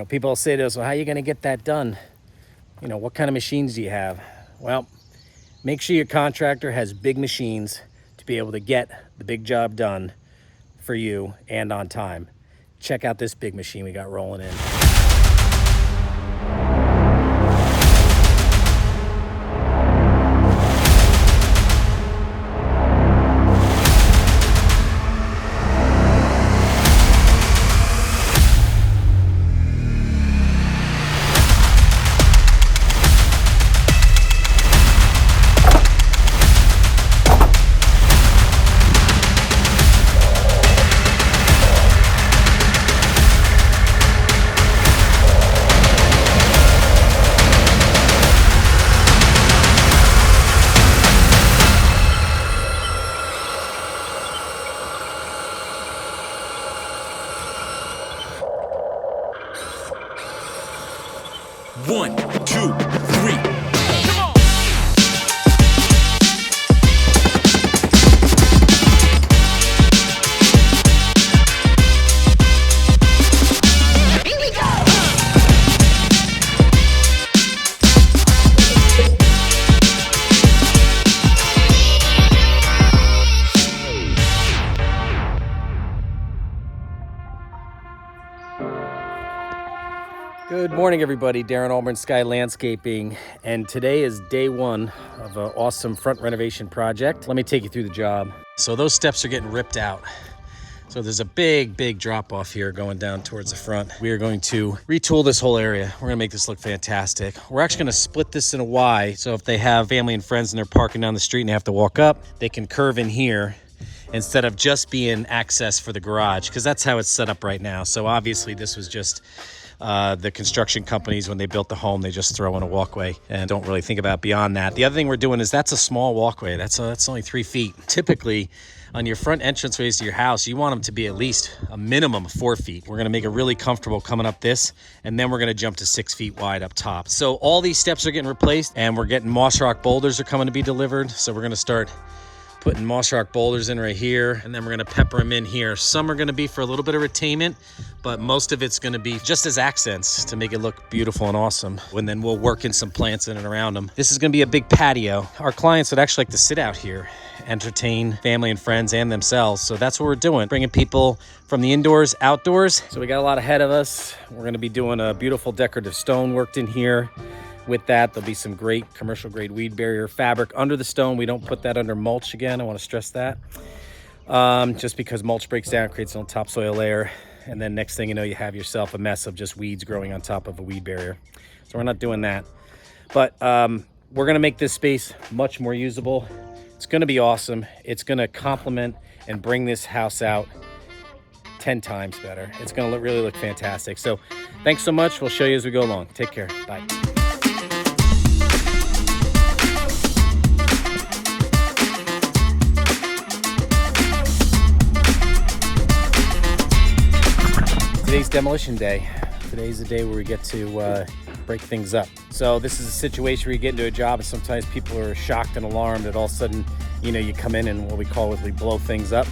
People say to us, well, how are you going to get that done? What kind of machines do you have? Well, make sure your contractor has big machines to be able to get the big job done for you and on time. Check out this big machine we got rolling in. One, two, three. Good morning, everybody. Darren, Auburn Sky Landscaping, and today is day one of an awesome front renovation project. Let me take you through the job. So those steps are getting ripped out. So there's a big drop off here going down towards the front. We are going to retool this whole area. We're gonna make this look fantastic. We're actually gonna split this in a Y, so if they have family and friends and they're parking down the street and they have to walk up, they can curve in here instead of just being access for the garage, because that's how it's set up right now. So obviously this was just the construction companies, when they built the home, they just throw in a walkway and don't really think about beyond that. The other thing we're doing is that's a small walkway. That's only 3 feet. Typically, on your front entranceways to your house, you want them to be at least a minimum of 4 feet. We're gonna make it really comfortable coming up this, and then we're gonna jump to 6 feet wide up top. So all these steps are getting replaced, and we're getting moss rock boulders are coming to be delivered. So we're gonna start putting moss rock boulders in right here, and then we're gonna pepper them in here. Some are gonna be for a little bit of retainment, but most of it's gonna be just as accents to make it look beautiful and awesome. And then we'll work in some plants in and around them. This is gonna be a big patio. Our clients would actually like to sit out here, entertain family and friends and themselves. So that's what we're doing, bringing people from the indoors, outdoors. So we got a lot ahead of us. We're gonna be doing a beautiful decorative stone worked in here. With that, there'll be some great commercial grade weed barrier fabric under the stone. We don't put that under mulch again. I want to stress that. Just because mulch breaks down, creates a topsoil layer. And then next thing you know, you have yourself a mess of just weeds growing on top of a weed barrier. So we're not doing that. But we're going to make this space much more usable. It's going to be awesome. It's going to complement and bring this house out 10 times better. It's going to really look fantastic. So thanks so much. We'll show you as we go along. Take care. Bye. Today's demolition day. Today's the day where we get to break things up. So this is a situation where you get into a job and sometimes people are shocked and alarmed that all of a sudden, you come in and what we call we blow things up.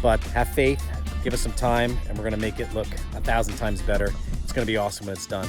But have faith, give us some time, and we're gonna make it look 1,000 times better. It's gonna be awesome when it's done.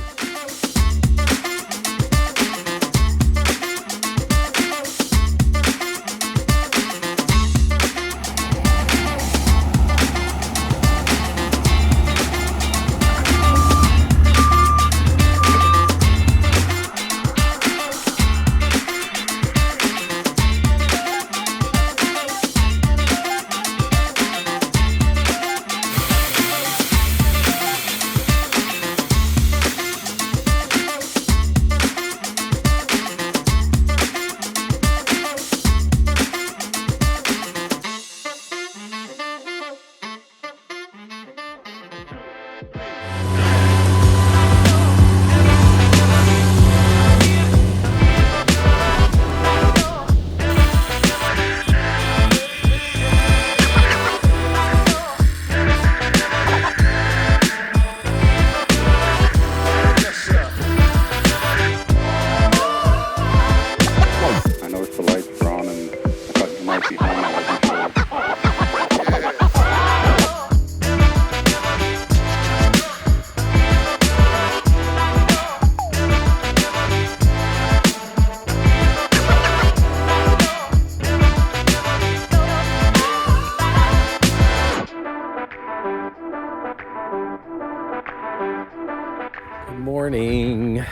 morning.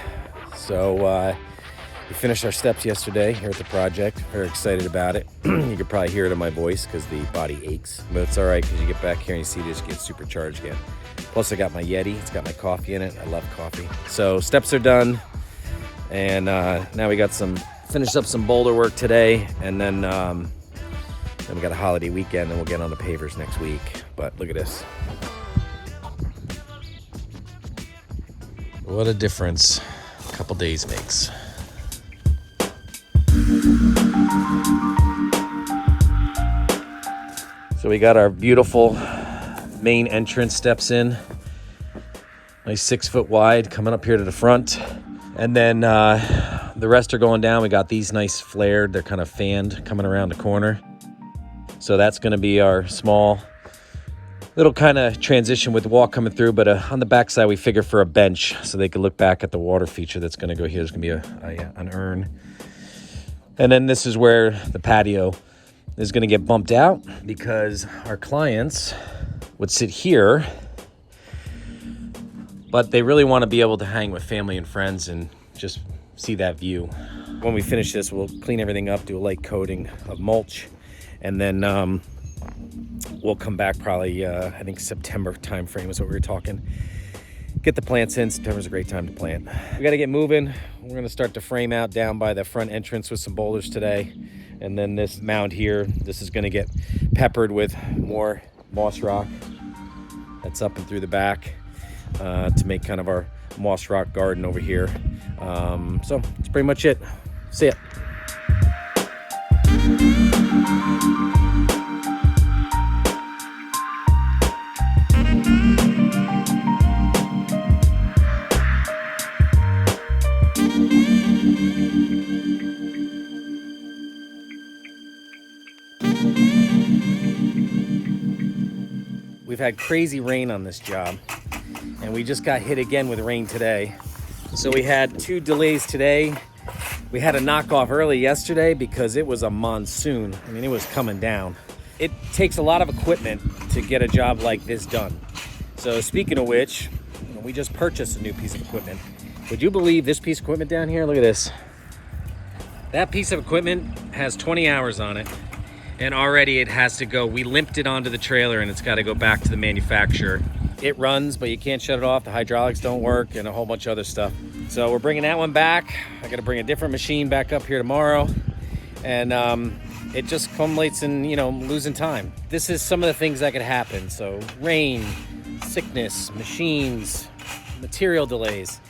So we finished our steps yesterday here at the project. Very excited about it. You could probably hear it in my voice because the body aches, but it's all right because you get back here and you see this get supercharged again. Plus I got my Yeti. It's got my coffee in it. I love coffee. So steps are done, and now we got finished up some boulder work today, and then we got a holiday weekend, and we'll get on the pavers next week. But look at this. What a difference a couple days makes. So we got our beautiful main entrance steps in. Nice 6 foot wide coming up here to the front. And then the rest are going down. We got these nice flared, they're kind of fanned coming around the corner. So that's gonna be our small little kind of transition with the walk coming through, but on the back side we figure for a bench so they can look back at the water feature that's gonna go here. There's gonna be an urn. And then this is where the patio is gonna get bumped out because our clients would sit here, but they really wanna be able to hang with family and friends and just see that view. When we finish this, we'll clean everything up, do a light coating of mulch, and then we'll come back probably, I think September time frame is what we were talking. Get the plants in. September's a great time to plant. We got to get moving. We're going to start to frame out down by the front entrance with some boulders today. And then this mound here, this is going to get peppered with more moss rock that's up and through the back to make kind of our moss rock garden over here. So that's pretty much it. See ya. We've had crazy rain on this job, and we just got hit again with rain today. So we had 2 delays today. We had a knockoff early yesterday because it was a monsoon. I mean, it was coming down. It takes a lot of equipment to get a job like this done. So speaking of which, we just purchased a new piece of equipment. Would you believe this piece of equipment down here? Look at this. That piece of equipment has 20 hours on it. And already it has to go. We limped it onto the trailer and it's got to go back to the manufacturer. It runs, but you can't shut it off. The hydraulics don't work and a whole bunch of other stuff. So we're bringing that one back. I got to bring a different machine back up here tomorrow. And it just culminates in, losing time. This is some of the things that could happen. So rain, sickness, machines, material delays.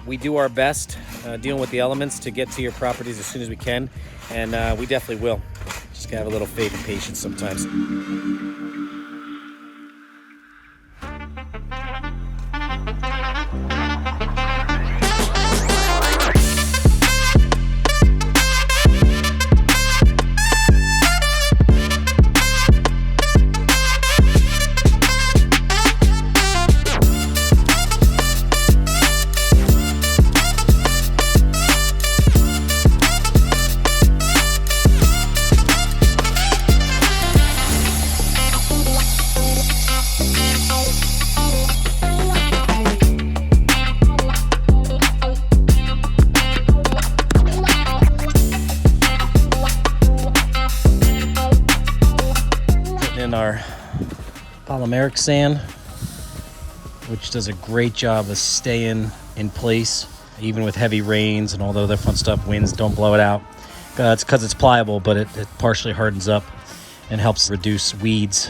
We do our best dealing with the elements to get to your properties as soon as we can. And we definitely will. Just gotta have a little faith and patience sometimes. Our polymeric sand, which does a great job of staying in place even with heavy rains and all the other fun stuff. Winds don't blow it out. It's because it's pliable, but it partially hardens up and helps reduce weeds.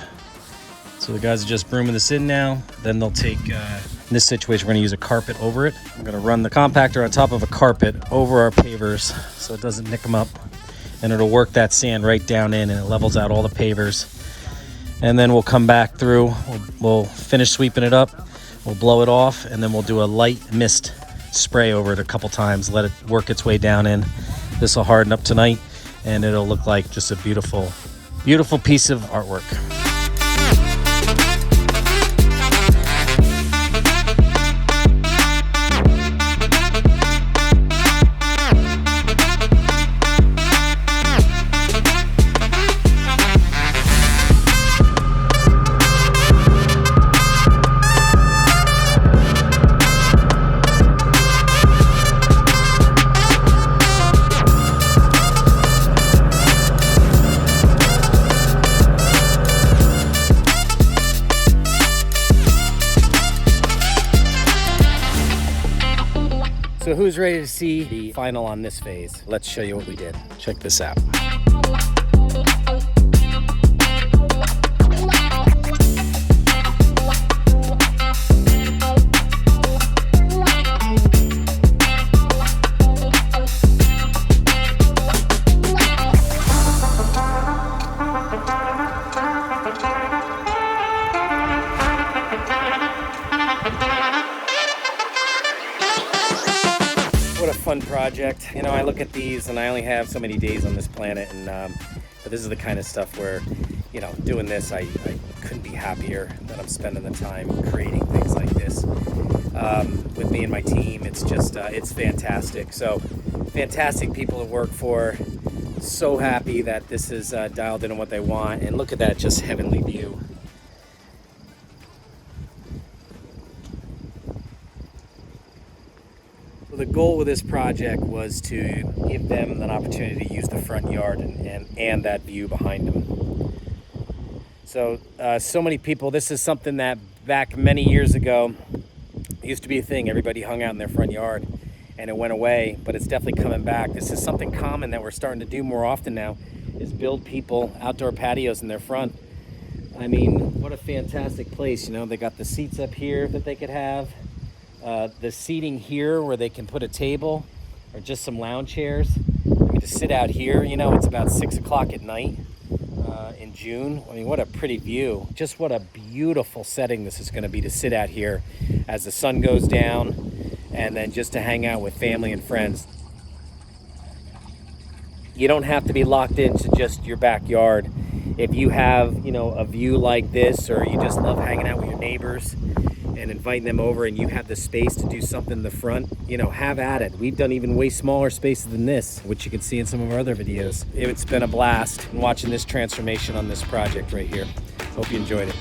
So the guys are just brooming this in now. Then they'll take, in this situation, we're gonna use a carpet over it. I'm gonna run the compactor on top of a carpet over our pavers so it doesn't nick them up. And it'll work that sand right down in and it levels out all the pavers. And then we'll come back through, we'll finish sweeping it up, we'll blow it off, and then we'll do a light mist spray over it a couple times, let it work its way down in. This will harden up tonight, and it'll look like just a beautiful, beautiful piece of artwork. So who's ready to see the final on this phase? Let's show you what we did. Check this out. What a fun project. You know, I look at these and I only have so many days on this planet, and but this is the kind of stuff where, you know, doing this, I couldn't be happier that I'm spending the time creating things like this with me and my team. It's just, it's fantastic. So fantastic people to work for. So happy that this is dialed in on what they want. And look at that, just heavenly view. The goal with this project was to give them an opportunity to use the front yard and that view behind them. So, so many people, this is something that back many years ago used to be a thing. Everybody hung out in their front yard and it went away, but it's definitely coming back. This is something common that we're starting to do more often now, is build people outdoor patios in their front. I mean, what a fantastic place. You know, they got the seats up here that they could have. The seating here where they can put a table or just some lounge chairs. I mean, to sit out here, you know, it's about 6 o'clock at night in June. I mean, what a pretty view. Just what a beautiful setting this is going to be to sit out here as the sun goes down, and then just to hang out with family and friends. You don't have to be locked into just your backyard. If you have, you know, a view like this, or you just love hanging out with your neighbors and inviting them over, and you have the space to do something in the front, you know, have at it. We've done even way smaller spaces than this, which you can see in some of our other videos. It's been a blast watching this transformation on this project right here. Hope you enjoyed it.